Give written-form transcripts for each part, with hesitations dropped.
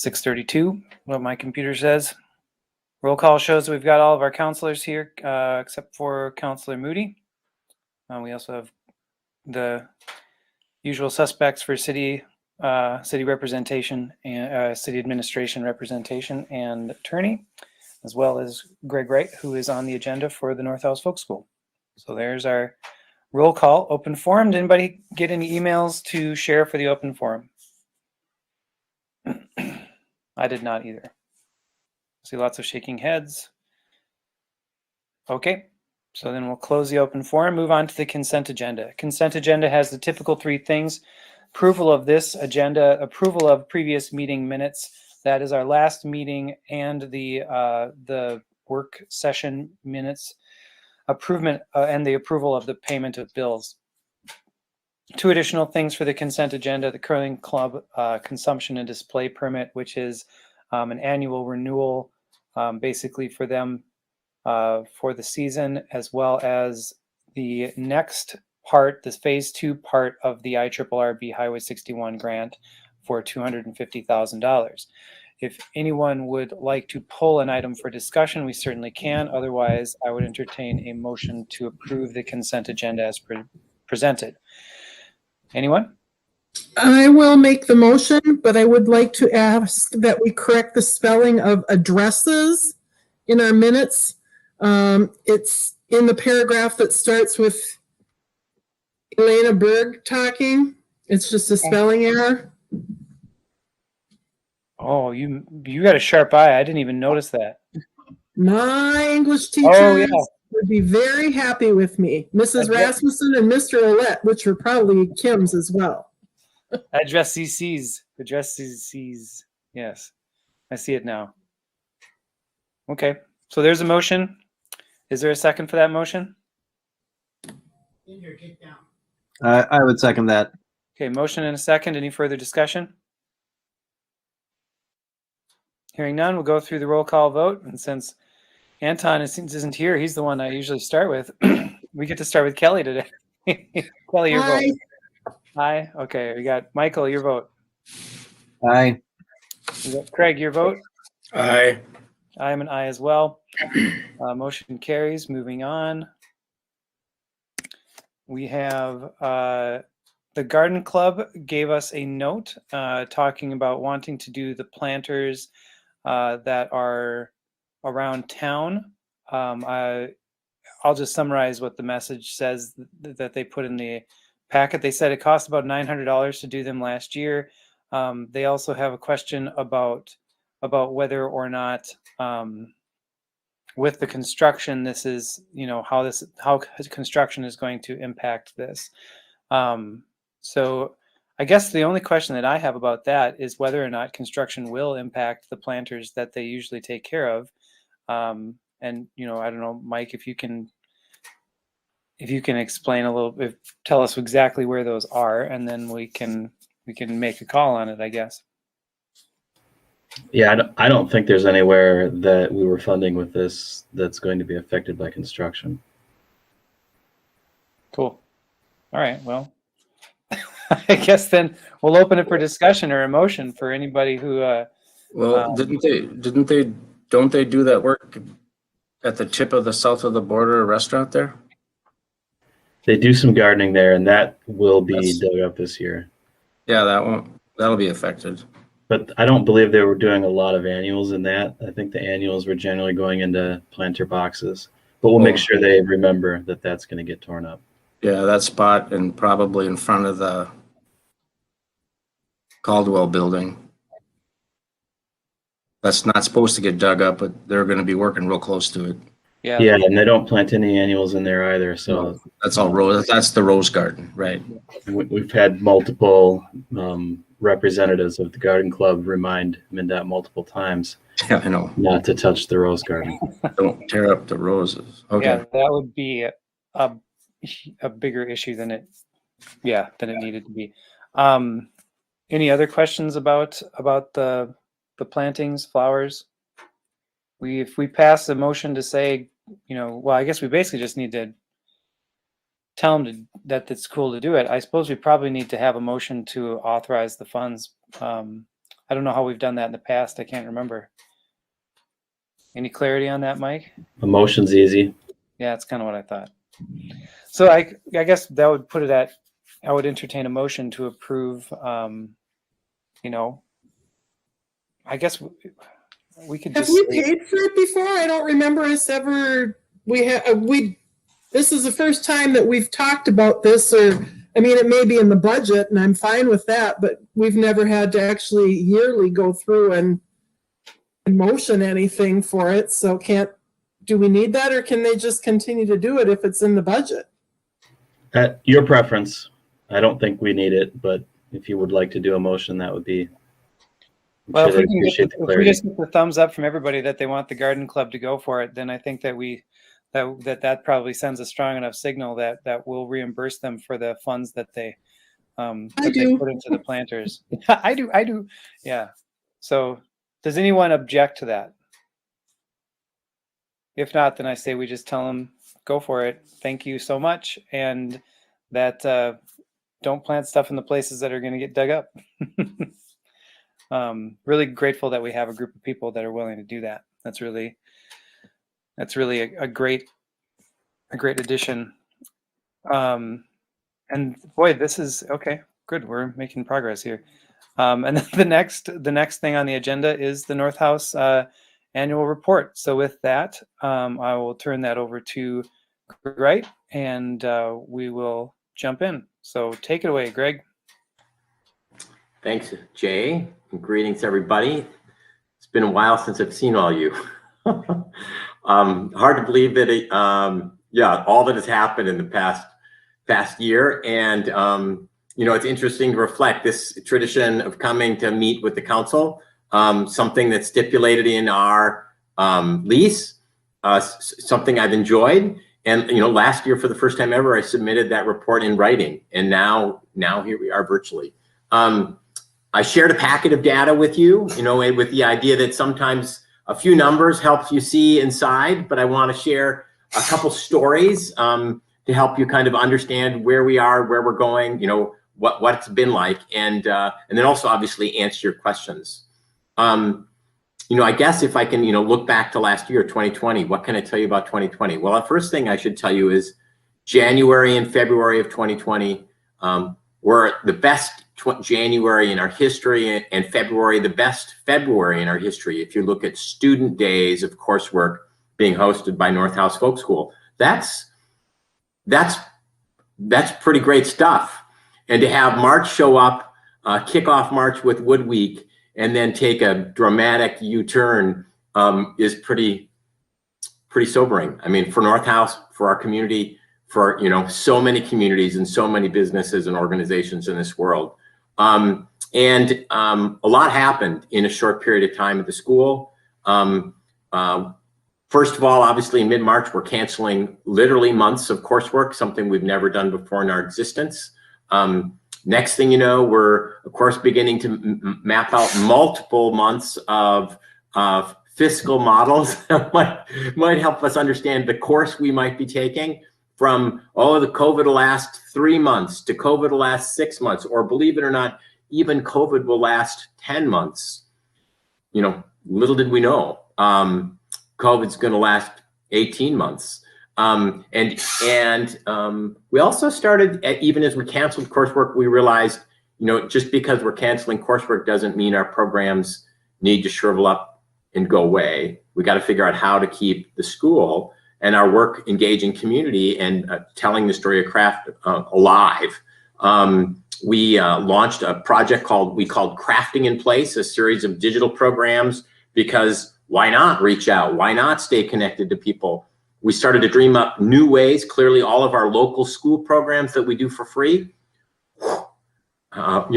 6:32, what my computer says. Roll call shows we've got all of our counselors here, except for Counselor Moody. We also have the usual suspects for city representation and city administration representation and attorney, as well as Greg Wright, who is on the agenda for the North House Folk School. So there's our roll call. Open forum. Did anybody get any emails to share for the open forum? I did not either. See lots of shaking heads. Okay, so then we'll close the open forum, move on to the consent agenda. Consent agenda has the typical three things: approval of this agenda, approval of previous meeting minutes, that is our last meeting, and the work session minutes, and the approval of the payment of bills. Two additional things for the consent agenda: the curling club consumption and display permit, which is an annual renewal basically for them for the season, as well as the next part, this phase 2 part of the IRRRB Highway 61 grant for $250,000. If anyone would like to pull an item for discussion, we certainly can. Otherwise, I would entertain a motion to approve the consent agenda as presented. Anyone? I will make the motion, but I would like to ask that we correct the spelling of addresses in our minutes. It's in the paragraph that starts with Elena Berg talking. It's just a spelling error. Oh, you got a sharp eye. I didn't even notice that. My English teachers Oh, yeah. would be very happy with me. Mrs. Rasmussen and Mr. Ouellette, which are probably Kim's as well. Address CCs. Yes, I see it now. Okay, so there's a motion. Is there a second for that motion? I would second that. Okay, motion and a second. Any further discussion? Hearing none, we'll go through the roll call vote. And since Anton isn't here, he's the one I usually start with. We get to start with Kelly today. Kelly, your vote. Aye. Okay, we got Michael, your vote. Aye. We got Craig, your vote. Aye. I am an aye as well. Motion carries. Moving on. We have the Garden Club gave us a note talking about wanting to do the planters that are around town. I'll just summarize what the message says that they put in the packet. They said it cost about $900 to do them last year. They also have a question about whether or not with the construction, this is, how construction is going to impact this. So I guess the only question that I have about that is whether or not construction will impact the planters that they usually take care of. And, I don't know, Mike, if you can explain a little bit, tell us exactly where those are, and then we can make a call on it, I guess. Yeah, I don't think there's anywhere that we were funding with this that's going to be affected by construction. Cool. All right. Well, I guess then we'll open it for discussion or a motion for anybody who. Well, don't they do that work at the tip of the south of the border restaurant there? They do some gardening there, and that will be dug up this year. Yeah, that'll be affected. But I don't believe they were doing a lot of annuals in that. I think the annuals were generally going into planter boxes. But we'll make sure they remember that that's going to get torn up. Yeah, that spot and probably in front of the Caldwell building. That's not supposed to get dug up, but they're going to be working real close to it. Yeah. Yeah, and they don't plant any annuals in there either. So that's all rose. That's the rose garden, right? We've had multiple representatives of the garden club remind MnDOT multiple times. Yeah, I know. Not to touch the rose garden. Don't tear up the roses. Okay. Yeah, that would be a bigger issue than it needed to be. Any other questions about the plantings, flowers? If we pass a motion to say, well, I guess we basically just need to tell them that it's cool to do it. I suppose we probably need to have a motion to authorize the funds. I I don't know how we've done that in the past. I can't remember. Any clarity on that, Mike? A motion's easy. Yeah, that's kind of what I thought. So I guess that would put it at, I would entertain a motion to approve, you know, I guess we could Have just we say, paid for it before? I don't remember us ever, this is the first time that we've talked about this, or, I mean, it may be in the budget and I'm fine with that, but we've never had to actually yearly go through and motion anything for it. So do we need that, or can they just continue to do it if it's in the budget? Your preference. I don't think we need it, but if you would like to do a motion, that would be. well, if we can appreciate the if we clarity. just get the thumbs up from everybody that they want the garden club to go for it, then I think that that probably sends a strong enough signal that we'll reimburse them for the funds that they do. put into the planters. I do. Yeah. So does anyone object to that? If not, then I say we just tell them, go for it. Thank you so much. And that don't plant stuff in the places that are going to get dug up. Really grateful that we have a group of people that are willing to do that. That's really a great addition. And boy, this is okay. Good. We're making progress here. And then the next thing on the agenda is the North House annual report. So with that, I will turn that over to Greg Wright, and we will jump in. So take it away, Greg. Thanks, Jay. And greetings, everybody. It's been a while since I've seen all you. Hard to believe that all that has happened in the past year. And it's interesting to reflect this tradition of coming to meet with the council, something that's stipulated in our lease, something I've enjoyed. And, last year, for the first time ever, I submitted that report in writing. And now here we are virtually. I shared a packet of data with you, with the idea that sometimes a few numbers helps you see inside, but I want to share a couple stories to help you kind of understand where we are, where we're going, what it's been like, and then also obviously answer your questions. I guess if I can, look back to last year, 2020, what can I tell you about 2020? Well, the first thing I should tell you is January and February of 2020 were the best January in our history, and February, the best February in our history. If you look at student days of coursework being hosted by North House Folk School, that's pretty great stuff. And to have March show up, kick off March with Wood Week, and then take a dramatic U-turn is pretty sobering. I mean, for North House, for our community, for so many communities and so many businesses and organizations in this world. A lot happened in a short period of time at the school. First of all, obviously in mid-March, we're canceling literally months of coursework, something we've never done before in our existence. Next thing you know, we're of course beginning to map out multiple months of fiscal models that might help us understand the course we might be taking, from the COVID will last 3 months to COVID will last 6 months, or believe it or not, even COVID will last 10 months. Little did we know COVID's going to last 18 months. We also started, even as we canceled coursework, we realized, just because we're canceling coursework doesn't mean our programs need to shrivel up and go away. We got to figure out how to keep the school and our work engaging community and telling the story of craft alive. We launched a project we called Crafting in Place, a series of digital programs, because why not reach out? Why not stay connected to people? We started to dream up new ways. Clearly, all of our local school programs that we do for free, off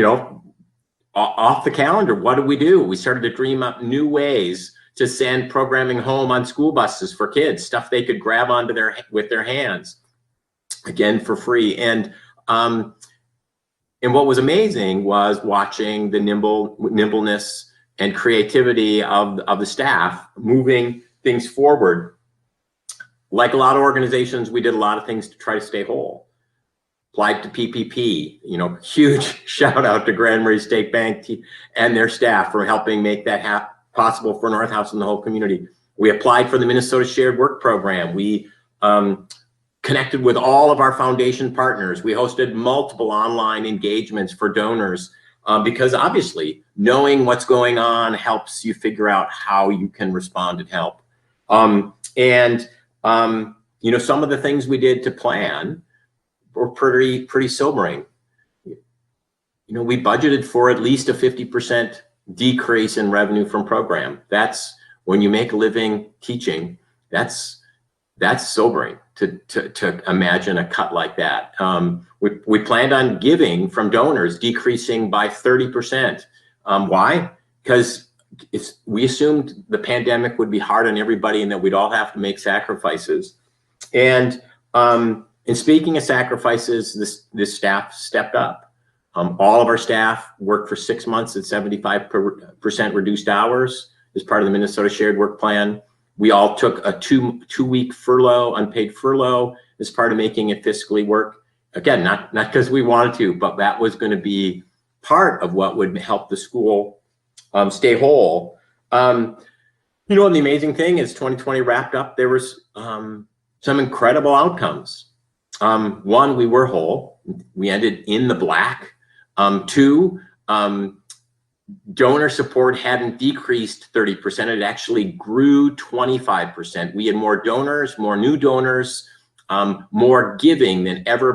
the calendar. What do? We started to dream up new ways to send programming home on school buses for kids, stuff they could grab onto with their hands, again for free. And what was amazing was watching the nimbleness and creativity of the staff moving things forward. Like a lot of organizations, we did a lot of things to try to stay whole. applied to PPP. Huge shout out to Grand Marais State Bank and their staff for helping make that possible for North House and the whole community. We applied for the Minnesota Shared Work Program. We connected with all of our foundation partners. We hosted multiple online engagements for donors because obviously knowing what's going on helps you figure out how you can respond and help. Some of the things we did to plan were pretty sobering. We budgeted for at least a 50% decrease in revenue from program. That's when you make a living teaching, that's sobering to imagine a cut like that. We planned on giving from donors decreasing by 30%. Why? Because we assumed the pandemic would be hard on everybody and that we'd all have to make sacrifices. And speaking of sacrifices, this staff stepped up. All of our staff worked for 6 months at 75% reduced hours as part of the Minnesota Shared Work Plan. We all took a two-week furlough, unpaid furlough, as part of making it fiscally work. Again, not because we wanted to, but that was going to be part of what would help the school stay whole. The amazing thing is 2020 wrapped up. There was some incredible outcomes. One, we were whole. We ended in the black. Two, donor support hadn't decreased 30%. It actually grew 25%. We had more donors, more new donors, more giving than ever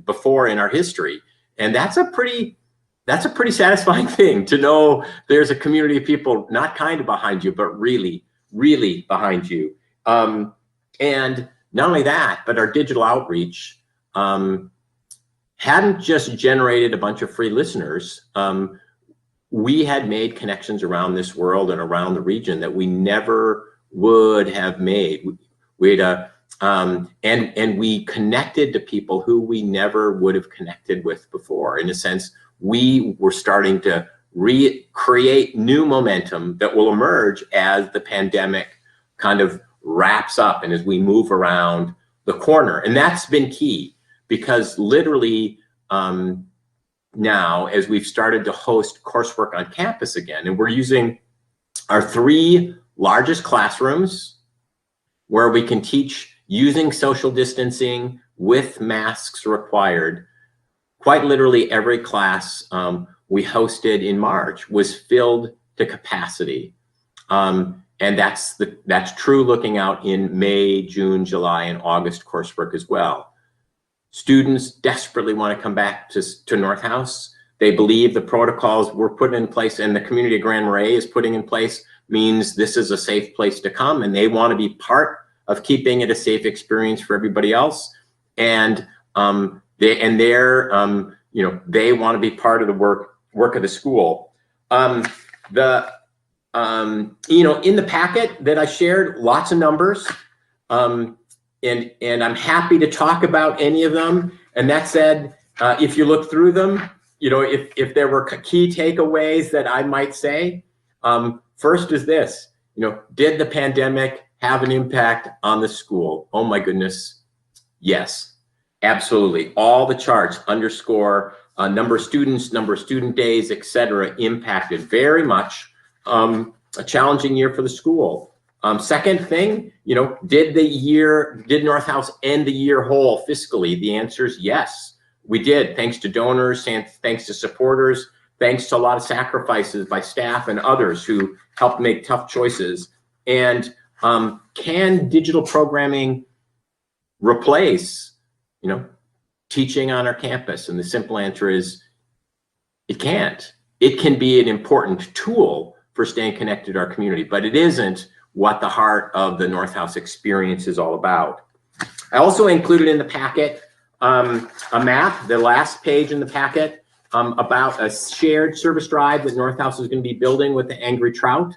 before in our history. And that's a pretty satisfying thing to know there's a community of people not kind of behind you, but really, really behind you. And not only that, but our digital outreach hadn't just generated a bunch of free listeners. We had made connections around this world and around the region that we never would have made. And we connected to people who we never would have connected with before. In a sense, we were starting to recreate new momentum that will emerge as the pandemic kind of wraps up and as we move around the corner. And that's been key because literally, now, as we've started to host coursework on campus again, and we're using our 3 largest classrooms where we can teach using social distancing with masks required. Quite literally every class we hosted in March was filled to capacity. And that's true looking out in May, June, July, and August coursework as well. Students desperately want to come back to North House. They believe the protocols we're putting in place and the community of Grand Marais is putting in place means this is a safe place to come, and they want to be part of keeping it a safe experience for everybody else. And they want to be part of the work of the school. In the packet that I shared, lots of numbers. And I'm happy to talk about any of them. And that said, if you look through them, if there were key takeaways that I might say, first is this, did the pandemic have an impact on the school? Oh my goodness, yes, absolutely. All the charts underscore number of students, number of student days, et cetera, impacted very much a challenging year for the school. Second thing, did North House end the year whole fiscally? The answer is yes, we did. Thanks to donors, and thanks to supporters, thanks to a lot of sacrifices by staff and others who helped make tough choices. And can digital programming replace, teaching on our campus? And the simple answer is it can't. It can be an important tool for staying connected to our community, but it isn't what the heart of the North House experience is all about. I also included in the packet a map, the last page in the packet, about a shared service drive that North House is going to be building with the Angry Trout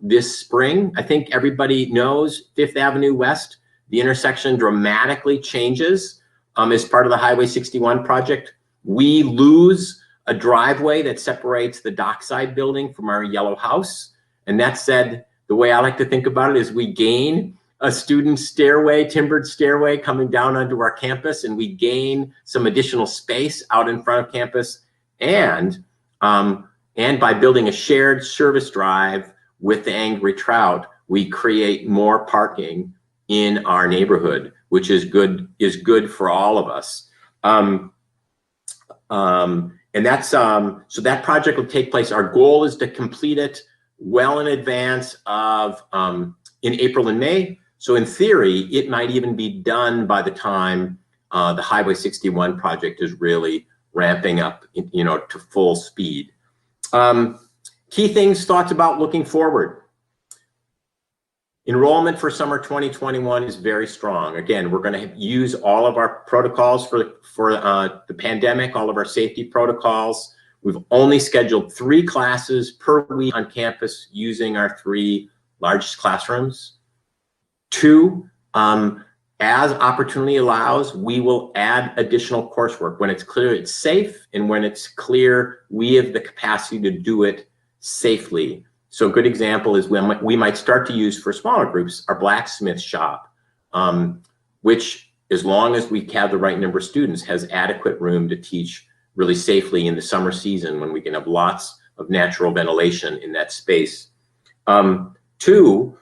this spring. I think everybody knows 5th Avenue West, the intersection dramatically changes as part of the Highway 61 project. We lose a driveway that separates the dockside building from our yellow house. And that said, the way I like to think about it is we gain a student stairway, timbered stairway coming down onto our campus, and we gain some additional space out in front of campus. And by building a shared service drive with the Angry Trout, we create more parking in our neighborhood, which is good for all of us. And that's so that project will take place. Our goal is to complete it well in advance of in April and May. So in theory, it might even be done by the time the Highway 61 project is really ramping up, to full speed. Key things, thoughts about looking forward. Enrollment for summer 2021 is very strong. Again, we're going to use all of our protocols for the pandemic, all of our safety protocols. We've only scheduled 3 classes per week on campus using our 3 largest classrooms. 2, as opportunity allows, we will add additional coursework when it's clear it's safe and when it's clear we have the capacity to do it safely. So a good example is when we might start to use for smaller groups our blacksmith shop, which, as long as we have the right number of students, has adequate room to teach really safely in the summer season when we can have lots of natural ventilation in that space. 2,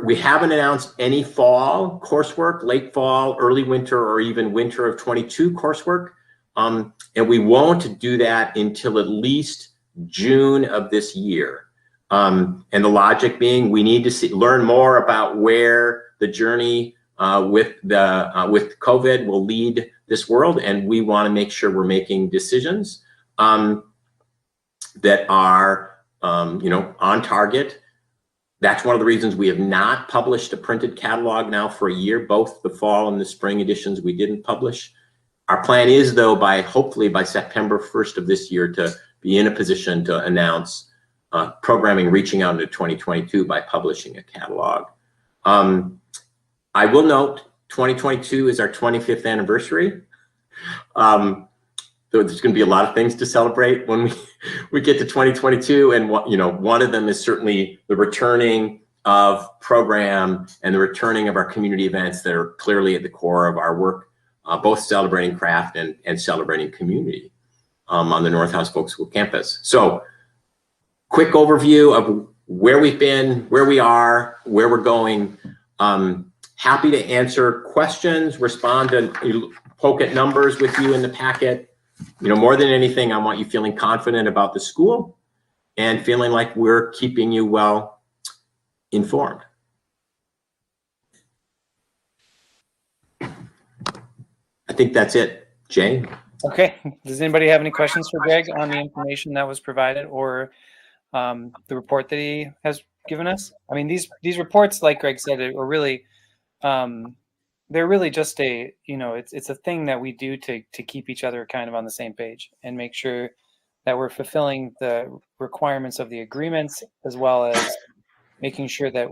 we haven't announced any fall coursework, late fall, early winter, or even winter of 22 coursework. And we won't do that until at least June of this year. And the logic being, we need to learn more about where the journey with COVID will lead this world, and we want to make sure we're making decisions that are, on target. That's one of the reasons we have not published a printed catalog now for a year. Both the fall and the spring editions we didn't publish. Our plan is, though, hopefully by September 1st of this year, to be in a position to announce programming reaching out into 2022 by publishing a catalog. I will note 2022 is our 25th anniversary. So there's going to be a lot of things to celebrate when we get to 2022, and one of them is certainly the returning of program and the returning of our community events that are clearly at the core of our work, both celebrating craft and celebrating community on the North House Folk School campus. So, quick overview of where we've been, where we are, where we're going. Happy to answer questions, respond to poke at numbers with you in the packet. More than anything, I want you feeling confident about the school and feeling like we're keeping you well informed. I think that's it. Jay? Okay. Does anybody have any questions for Greg on the information that was provided, or the report that he has given us? I mean, these reports, like Greg said, are really, they're really just it's a thing that we do to keep each other kind of on the same page and make sure that we're fulfilling the requirements of the agreements, as well as making sure that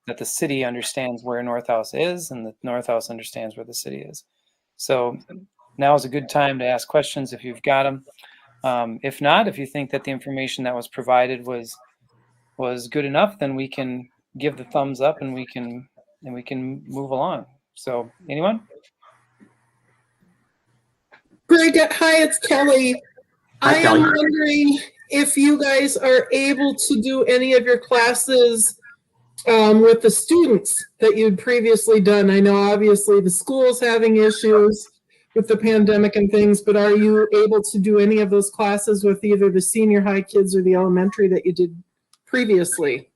that the city understands where North House is and that North House understands where the city is. So now is a good time to ask questions if you've got them. If not, if you think that the information that was provided was good enough, then we can give the thumbs up and we can move along. So, anyone? Greg, hi, it's Kelly. Hi, I am Kelly. wondering if you guys are able to do any of your classes with the students that you'd previously done. I know obviously the school's having issues with the pandemic and things, but are you able to do any of those classes with either the senior high kids or the elementary that you did previously?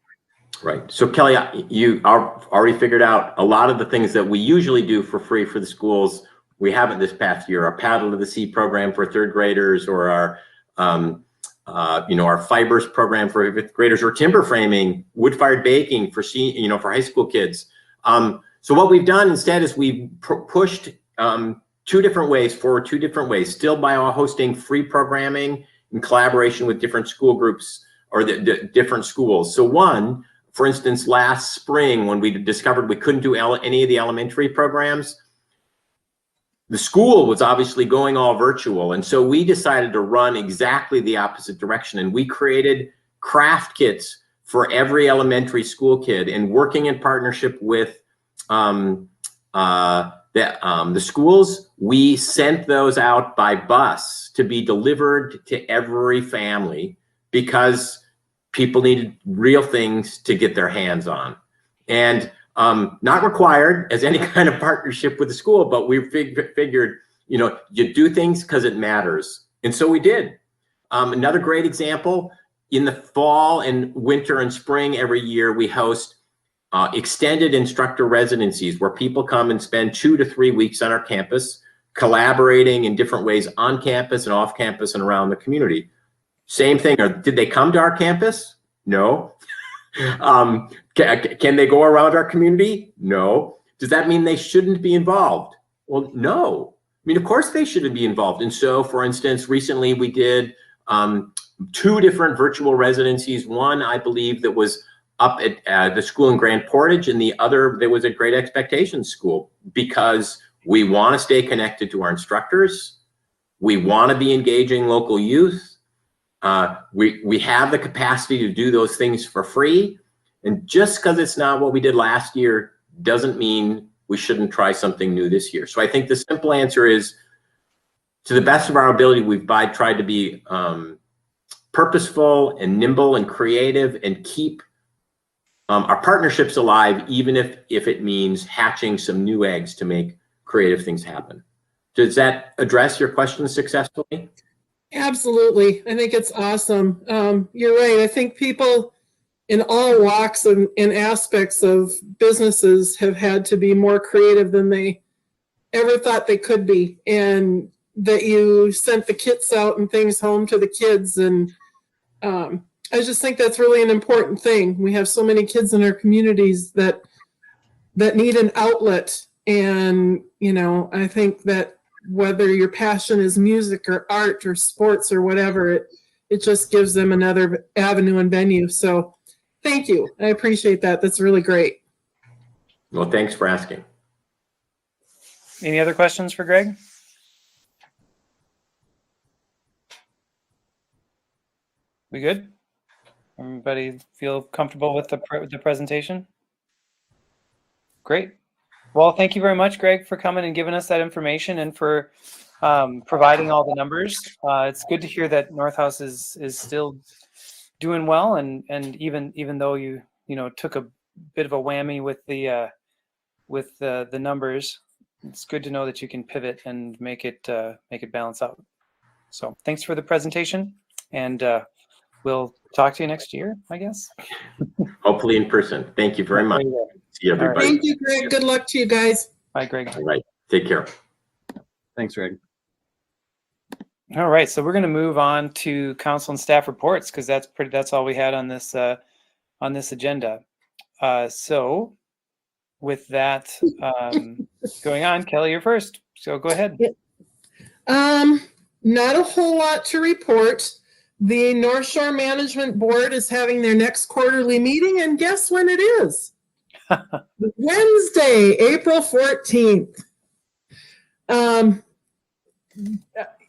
Right. So Kelly, you already figured out a lot of the things that we usually do for free for the schools. We haven't this past year. Our Paddle to the Sea program for third graders, or our fibers program for fifth graders, or timber framing, wood-fired baking for for high school kids. So what we've done instead is we've pushed two different ways, still by hosting free programming in collaboration with different school groups or the different schools. So one, for instance, last spring when we discovered we couldn't do any of the elementary programs, the school was obviously going all virtual. And so we decided to run exactly the opposite direction. And we created craft kits for every elementary school kid, and working in partnership with the schools, we sent those out by bus to be delivered to every family because people needed real things to get their hands on. And not required as any kind of partnership with the school, but we figured, you know, you do things because it matters. And so we did. Another great example, in the fall and winter and spring every year, we host extended instructor residencies where people come and spend 2 to 3 weeks on our campus, collaborating in different ways on campus and off campus and around the community. Same thing. Did they come to our campus? No. Can they go around our community? No. Does that mean they shouldn't be involved? Well, no. I mean, of course they shouldn't be involved. And so, for instance, recently we did 2 different virtual residencies. One, I believe, that was up at the school in Grand Portage, and the other that was at Great Expectations School, because we want to stay connected to our instructors. We want to be engaging local youth. We have the capacity to do those things for free. And just because it's not what we did last year doesn't mean we shouldn't try something new this year. So I think the simple answer is, to the best of our ability, we've tried to be purposeful and nimble and creative and keep our partnerships alive, even if it means hatching some new eggs to make creative things happen. Does that address your question successfully? Absolutely. I think it's awesome. You're right. I think people in all walks and aspects of businesses have had to be more creative than they ever thought they could be. And that you sent the kits out and things home to the kids. And I just think that's really an important thing. We have so many kids in our communities that need an outlet. And, you know, I think that whether your passion is music or art or sports or whatever, it just gives them another avenue and venue. So thank you. I appreciate that. That's really great. Well, thanks for asking. Any other questions for Greg? We good? Everybody feel comfortable with the presentation? Great. Well, thank you very much, Greg, for coming and giving us that information and for providing all the numbers. It's good to hear that North House is still doing well, and even though you took a bit of a whammy with the numbers, it's good to know that you can pivot and make it balance out. So thanks for the presentation, and we'll talk to you next year, I guess. Hopefully in person. Thank you very much. See everybody. Thank you, Greg. Good luck to you guys. Bye, Greg. All right. Take care. Thanks, Greg. All right, so we're going to move on to council and staff reports, because that's all we had on this agenda. So with that going on, Kelly, you're first. So go ahead. Not a whole lot to report. The North Shore Management Board is having their next quarterly meeting, and guess when it is? Wednesday, April 14th.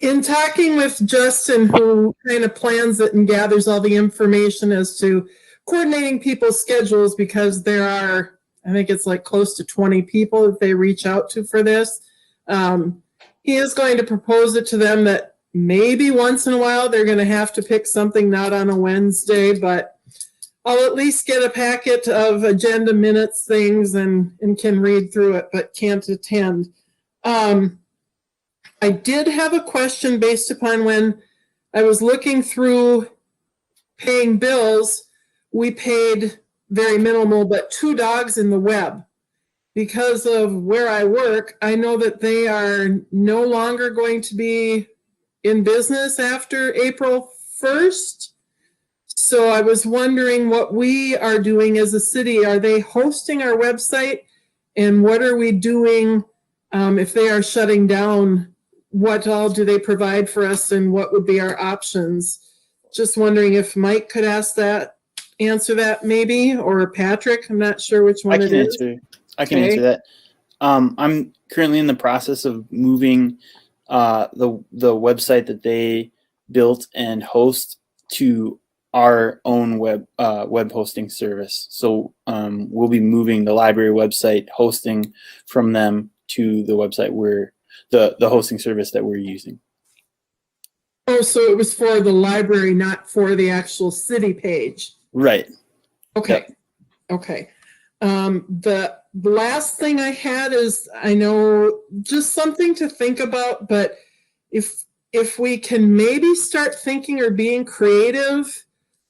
In talking with Justin, who kind of plans it and gathers all the information as to coordinating people's schedules, because there are, I think it's like close to 20 people that they reach out to for this. He is going to propose it to them that maybe once in a while they're going to have to pick something not on a Wednesday, but I'll at least get a packet of agenda minutes things and can read through it, but can't attend. I did have a question based upon when I was looking through paying bills. We paid very minimal, but 2 dogs in the web. Because of where I work, I know that they are no longer going to be in business after April 1st. So I was wondering what we are doing as a city. Are they hosting our website? And what are we doing if they are shutting down? What all do they provide for us, and what would be our options? Just wondering if Mike could answer that maybe, or Patrick. I'm not sure which one it is. I can answer that. I'm currently in the process of moving the website that they built and host to our own web hosting service. So we'll be moving the library website hosting from them to the website where the hosting service that we're using. Oh, so it was for the library, not for the actual city page. Right. Okay. Okay. The last thing I had is, I know, just something to think about, but if we can maybe start thinking or being creative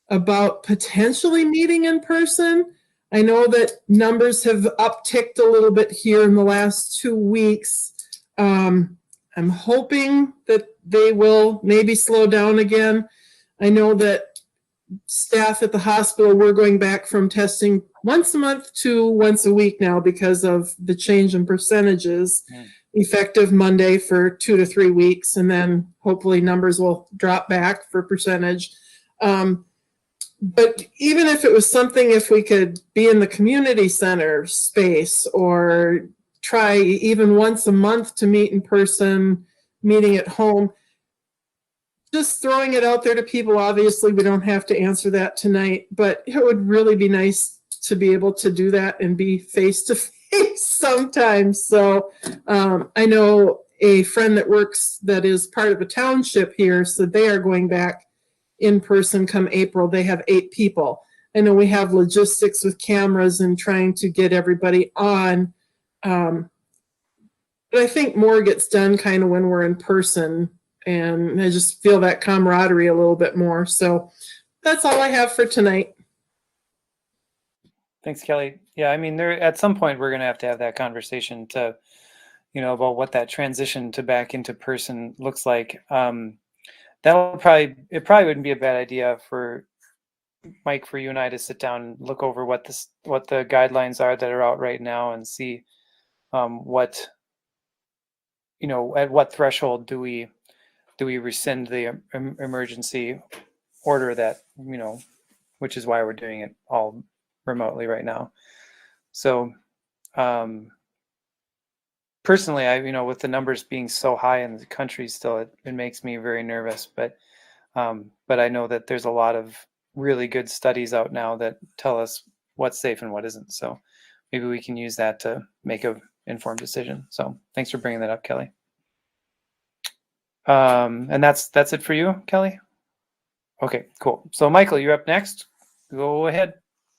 about potentially meeting in person. I know that numbers have upticked a little bit here in the last 2 weeks. I'm hoping that they will maybe slow down again. I know that staff at the hospital, we're going back from testing once a month to once a week now because of the change in percentages, effective Monday for 2 to 3 weeks, and then hopefully numbers will drop back for percentage. But even if it was something, if we could be in the community center space or try even once a month to meet in person, meeting at home, just throwing it out there to people. Obviously, we don't have to answer that tonight, but it would really be nice to be able to do that and be face to face sometimes. So I know a friend that works, that is part of a township here, so they are going back in person come April. They have 8 people. I know we have logistics with cameras and trying to get everybody on. But I think more gets done kind of when we're in person, and I just feel that camaraderie a little bit more. So that's all I have for tonight. Thanks, Kelly. Yeah, I mean, there at some point we're going to have that conversation to, about what that transition to back into person looks like. It probably wouldn't be a bad idea for Mike, for you and I to sit down and look over what the guidelines are that are out right now and see what, at what threshold do we rescind the emergency order that, which is why we're doing it all remotely right now. So personally, with the numbers being so high in the country still, it makes me very nervous. But I know that there's a lot of really good studies out now that tell us what's safe and what isn't. So maybe we can use that to make an informed decision. So thanks for bringing that up, Kelly. And that's it for you, Kelly? Okay, cool. So Michael, you're up next. Go ahead.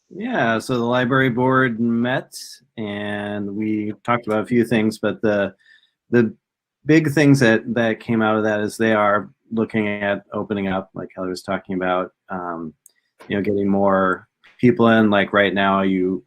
Yeah, so the library board met and we talked about a few things, but the big things that came out of that is they are looking at opening up, like Kelly was talking about, getting more people in. Like right now, you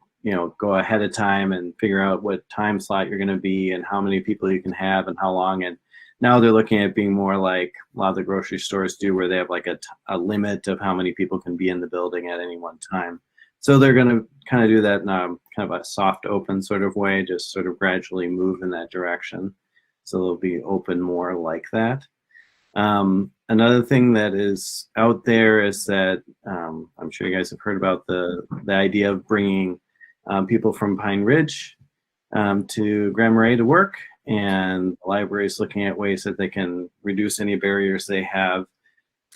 go ahead of time and figure out what time slot you're going to be and how many people you can have and how long. And now they're looking at being more like a lot of the grocery stores do, where they have like a limit of how many people can be in the building at any one time. So they're going to kind of do that in kind of a soft open sort of way, just sort of gradually move in that direction. So they'll be open more like that. Another thing that is out there is that I'm sure you guys have heard about the idea of bringing people from Pine Ridge to Grand Marais to work, and the library is looking at ways that they can reduce any barriers they have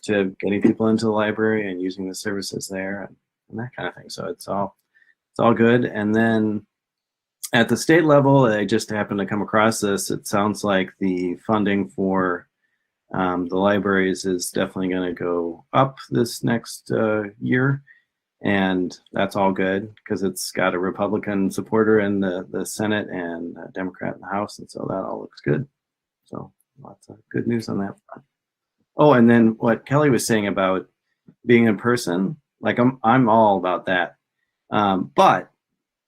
to getting people into the library and using the services there and that kind of thing. So it's all good. And then at the state level, I just happened to come across this. It sounds like the funding for the libraries is definitely going to go up this next year. And that's all good because it's got a Republican supporter in the Senate and a Democrat in the House. And so that all looks good. So lots of good news on that front. Oh, and then what Kelly was saying about being in person, like I'm all about that. But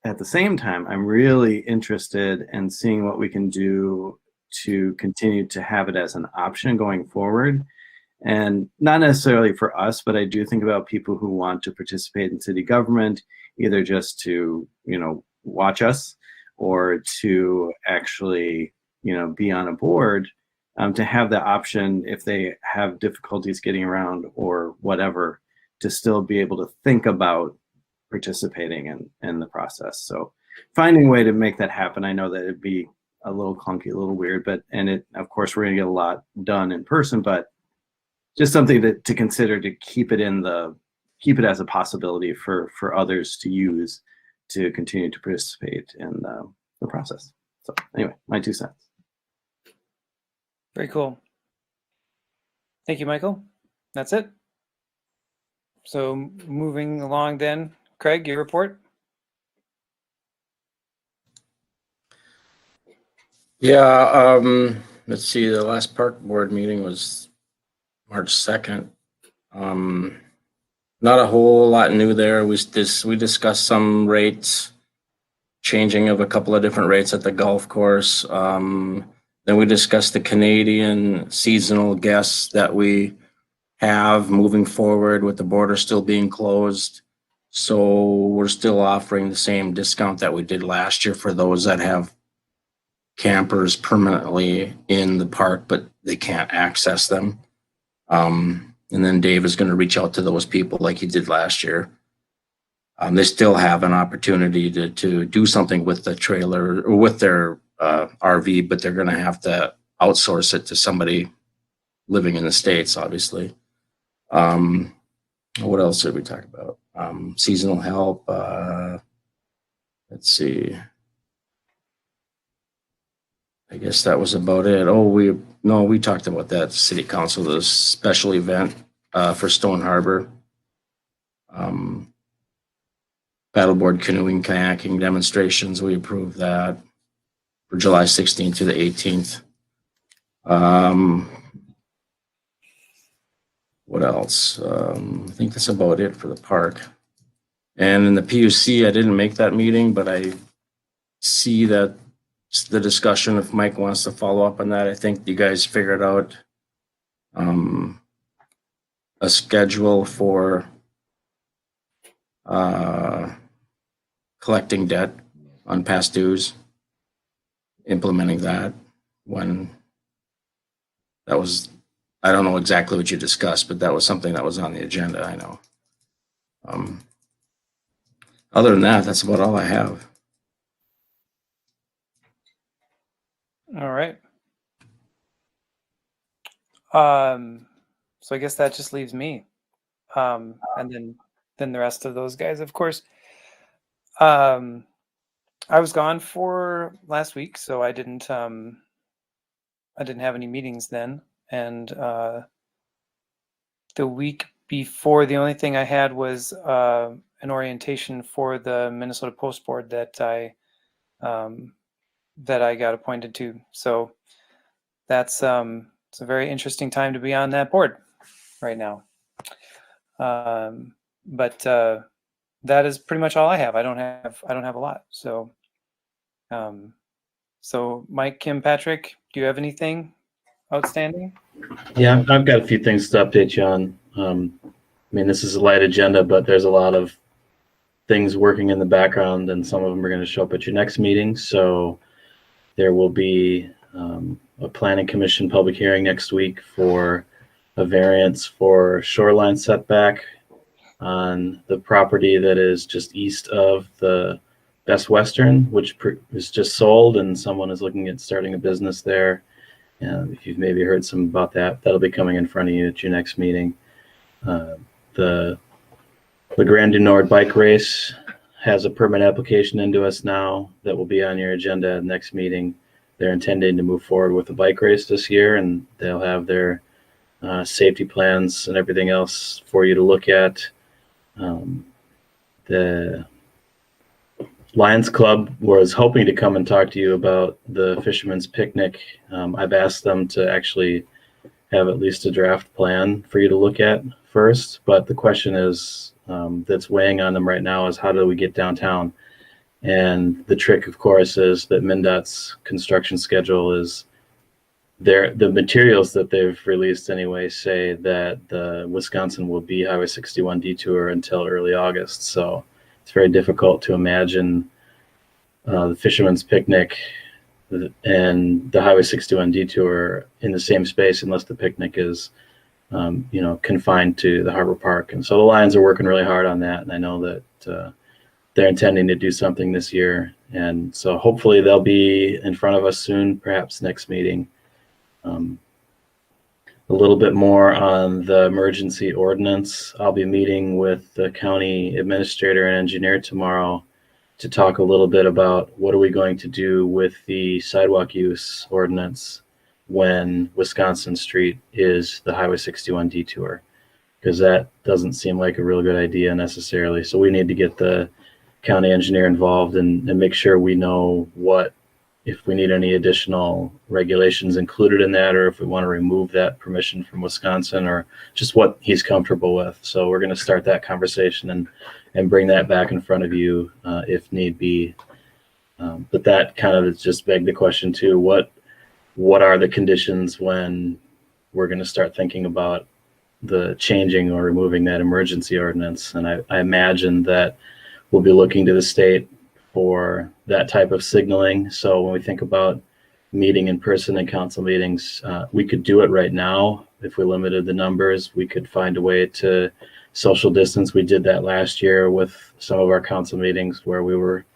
at the same time, I'm really interested in seeing what we can do to continue to have it as an option going forward. And not necessarily for us, but I do think about people who want to participate in city government, either just to, watch us or to actually, be on a board, to have the option if they have difficulties getting around or whatever, to still be able to think about participating in the process. So finding a way to make that happen. I know that it'd be a little clunky, a little weird, of course, we're going to get a lot done in person, but just something to consider to keep it in the keep it as a possibility for others to use to continue to participate in the process. So anyway, my 2 cents. Very cool. Thank you, Michael. That's it. So moving along then, Craig, your report. Yeah, let's see, the last park board meeting was March 2nd. Not a whole lot new there. We discussed some rates, changing of a couple of different rates at the golf course. Then we discussed the Canadian seasonal guests that we have moving forward with the border still being closed. So we're still offering the same discount that we did last year for those that have campers permanently in the park, but they can't access them. And then Dave is going to reach out to those people like he did last year. They still have an opportunity to do something with the trailer or with their RV, but they're going to have to outsource it to somebody living in the States, obviously. What else did we talk about? Seasonal help. Let's see. I guess that was about it. Oh, we talked about that city council, the special event for Stone Harbor. Paddleboard canoeing, kayaking demonstrations. We approved that for July 16th to the 18th. What else? I think that's about it for the park. And in the PUC, I didn't make that meeting, but I see that the discussion, if Mike wants to follow up on that, I think you guys figured out a schedule for collecting debt on past dues, implementing that when that was, I don't know exactly what you discussed, but that was something that was on the agenda, I know. Other than that, that's about all I have. All right. So I guess that just leaves me. And then the rest of those guys, of course. I was gone for last week, so I didn't have any meetings then. And the week before, the only thing I had was an orientation for the Minnesota Post Board that I got appointed to. So that's it's a very interesting time to be on that board right now. But that is pretty much all I have. I don't have a lot. So so Mike, Kim, Patrick, do you have anything outstanding? Yeah, I've got a few things to update you on. I mean, this is a light agenda, but there's a lot of things working in the background, and some of them are going to show up at your next meeting. So there will be a planning commission public hearing next week for a variance for shoreline setback on the property that is just east of the Best Western, which is just sold, and someone is looking at starting a business there. If you've maybe heard some about that, that'll be coming in front of you at your next meeting. The Grand du Nord bike race has a permit application into us now that will be on your agenda at the next meeting. They're intending to move forward with the bike race this year, and they'll have their safety plans and everything else for you to look at. The Lions Club was hoping to come and talk to you about the Fisherman's Picnic. I've asked them to actually have at least a draft plan for you to look at first, but the question is that's weighing on them right now is how do we get downtown? And the trick, of course, is that MnDOT's construction schedule is the materials that they've released anyway say that the Wisconsin will be Highway 61 detour until early August. So it's very difficult to imagine the Fisherman's Picnic and the Highway 61 detour in the same space unless the picnic is, confined to the Harbor Park. And so the Lions are working really hard on that. And I know that they're intending to do something this year. And so hopefully they'll be in front of us soon, perhaps next meeting. a little bit more on the emergency ordinance. I'll be meeting with the county administrator and engineer tomorrow to talk a little bit about what are we going to do with the sidewalk use ordinance when Wisconsin Street is the Highway 61 detour, because that doesn't seem like a real good idea necessarily. So we need to get the county engineer involved and make sure we know if we need any additional regulations included in that, or if we want to remove that permission from Wisconsin, or just what he's comfortable with. So we're going to start that conversation and bring that back in front of you if need be. But that kind of just begged the question too, what are the conditions when we're going to start thinking about the changing or removing that emergency ordinance? And I imagine that we'll be looking to the state for that type of signaling. So when we think about meeting in person in council meetings, we could do it right now. If we limited the numbers, we could find a way to social distance. We did that last year with some of our council meetings where we were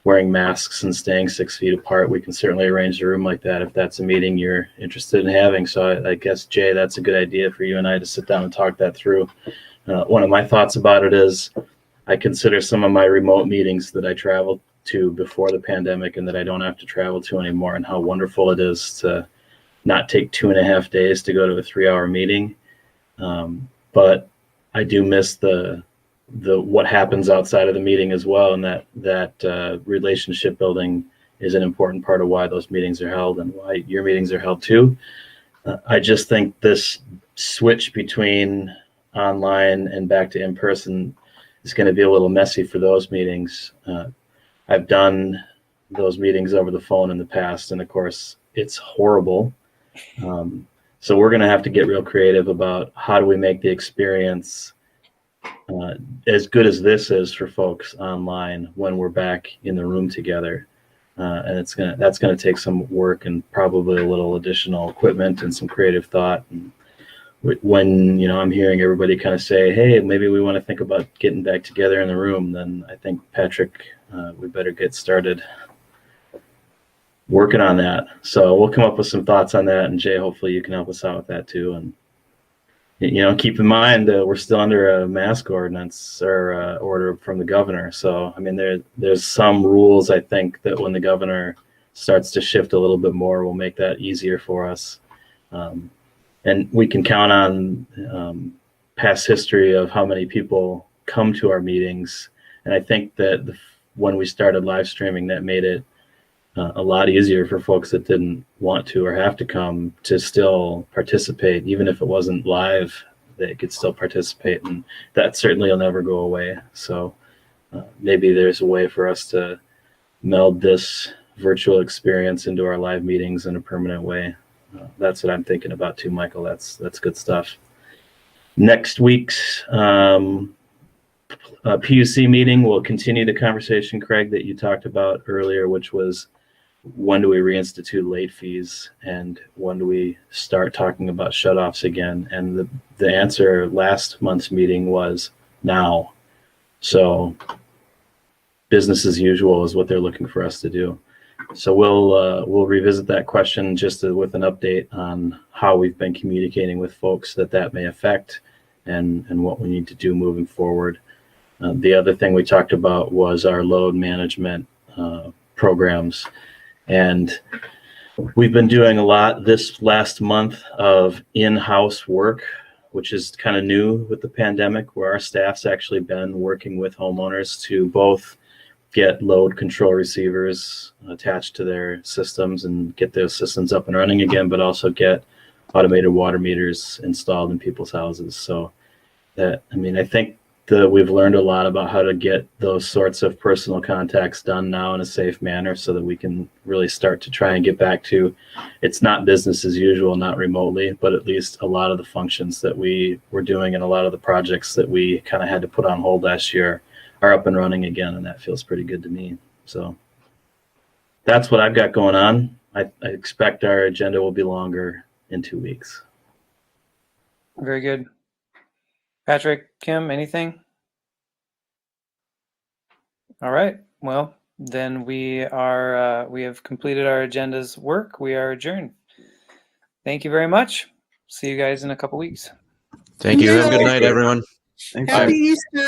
wearing masks and staying 6 feet apart. We can certainly arrange a room like that if that's a meeting you're interested in having. So I guess, Jay, that's a good idea for you and I to sit down and talk that through. One of my thoughts about it is I consider some of my remote meetings that I traveled to before the pandemic and that I don't have to travel to anymore, and how wonderful it is to not take 2.5 days to go to a 3-hour meeting. But I do miss the what happens outside of the meeting as well, and that relationship building is an important part of why those meetings are held and why your meetings are held too. I just think this switch between online and back to in-person is going to be a little messy for those meetings. I've done those meetings over the phone in the past, and of course it's horrible. So we're going to have to get real creative about how do we make the experience as good as this is for folks online when we're back in the room together. And that's going to take some work and probably a little additional equipment and some creative thought. And when I'm hearing everybody kind of say, hey, maybe we want to think about getting back together in the room, then I think, Patrick, we better get started working on that. So we'll come up with some thoughts on that, and Jay, hopefully you can help us out with that too. And keep in mind that we're still under a mask ordinance or order from the governor. So I mean, there's some rules, I think, that when the governor starts to shift a little bit more, will make that easier for us. And we can count on past history of how many people come to our meetings. And I think that when we started live streaming, that made it a lot easier for folks that didn't want to or have to come to still participate. Even if it wasn't live, they could still participate. And that certainly will never go away. So maybe there's a way for us to meld this virtual experience into our live meetings in a permanent way. That's what I'm thinking about too, Michael. That's good stuff. Next week's PUC meeting will continue the conversation, Craig, that you talked about earlier, which was when do we reinstitute late fees and when do we start talking about shutoffs again? And the answer last month's meeting was now. So business as usual is what they're looking for us to do. So we'll revisit that question just with an update on how we've been communicating with folks that may affect and what we need to do moving forward. The other thing we talked about was our load management programs. And we've been doing a lot this last month of in-house work, which is kind of new with the pandemic, where our staff's actually been working with homeowners to both get load control receivers attached to their systems and get those systems up and running again, but also get automated water meters installed in people's houses. So I think that we've learned a lot about how to get those sorts of personal contacts done now in a safe manner so that we can really start to try and get back to, it's not business as usual, not remotely, but at least a lot of the functions that we were doing and a lot of the projects that we kind of had to put on hold last year are up and running again, and that feels pretty good to me. So that's what I've got going on. I expect our agenda will be longer in 2 weeks. Very good. Patrick, Kim, anything? All right. Well, then we have completed our agenda's work. We are adjourned. Thank you very much. See you guys in a couple weeks. Thank you. Have a good Yeah. night, everyone. Thanks. Happy Easter.